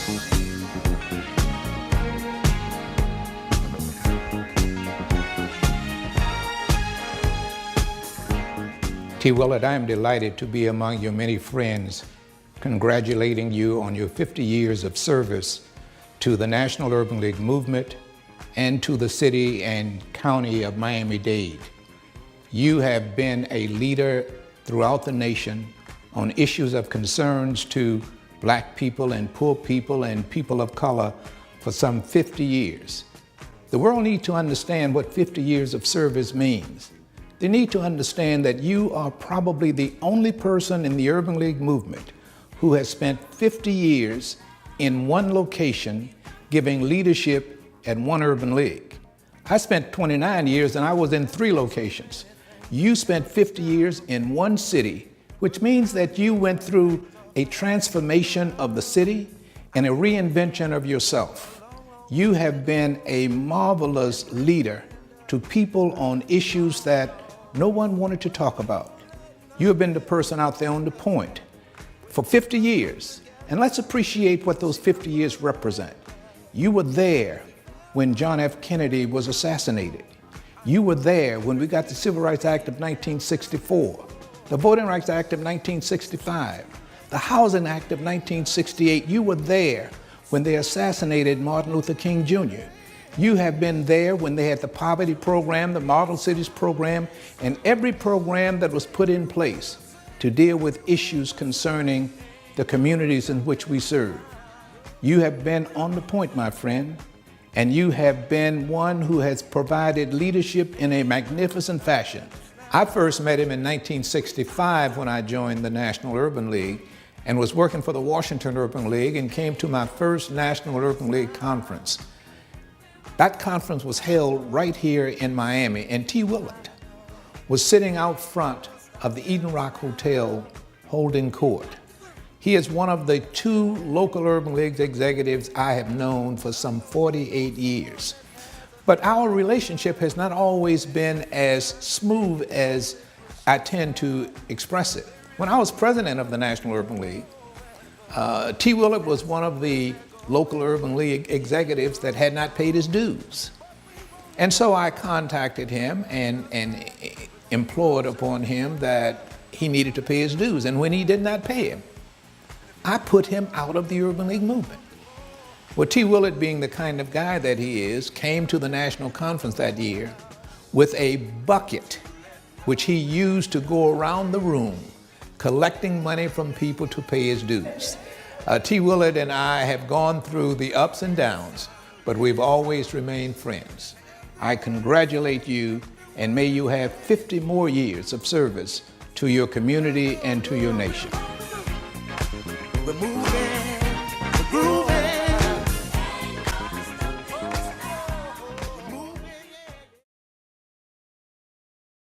T. Willard, I am delighted to be among your many friends, congratulating you on your 50 years of service to the National Urban League movement and to the city and county of Miami-Dade. You have been a leader throughout the nation on issues of concerns to black people and poor people and people of color for some 50 years. The world needs to understand what 50 years of service means. They need to understand that you are probably the only person in the Urban League movement who has spent 50 years in one location giving leadership at one urban league. I spent 29 years and I was in 3 locations. You spent 50 years in one city, which means that you went through a transformation of the city and a reinvention of yourself. You have been a marvelous leader to people on issues that no one wanted to talk about. You have been the person out there on the point for 50 years. And let's appreciate what those 50 years represent. You were there when John F. Kennedy was assassinated. You were there when we got the Civil Rights Act of 1964, the Voting Rights Act of 1965, the Housing Act of 1968. You were there when they assassinated Martin Luther King Jr. You have been there when they had the poverty program, the Model Cities program, and every program that was put in place to deal with issues concerning the communities in which we serve. You have been on the point, my friend, and you have been one who has provided leadership in a magnificent fashion. I first met him in 1965 when I joined the National Urban League and was working for the Washington Urban League and came to my first National Urban League conference. That conference was held right here in Miami, and T. Willard was sitting out front of the Eden Rock Hotel holding court. He is one of the 2 local Urban League executives I have known for some 48 years. But our relationship has not always been as smooth as I tend to express it. When I was president of the National Urban League, T. Willard was one of the local Urban League executives that had not paid his dues. And so I contacted him and implored upon him that he needed to pay his dues. And when he did not pay him, I put him out of the Urban League movement. Well, T. Willard, being the kind of guy that he is, came to the national conference that year with a bucket, which he used to go around the room collecting money from people to pay his dues. T. Willard and I have gone through the ups and downs, but we've always remained friends. I congratulate you, and may you have 50 more years of service to your community and to your nation. We're moving.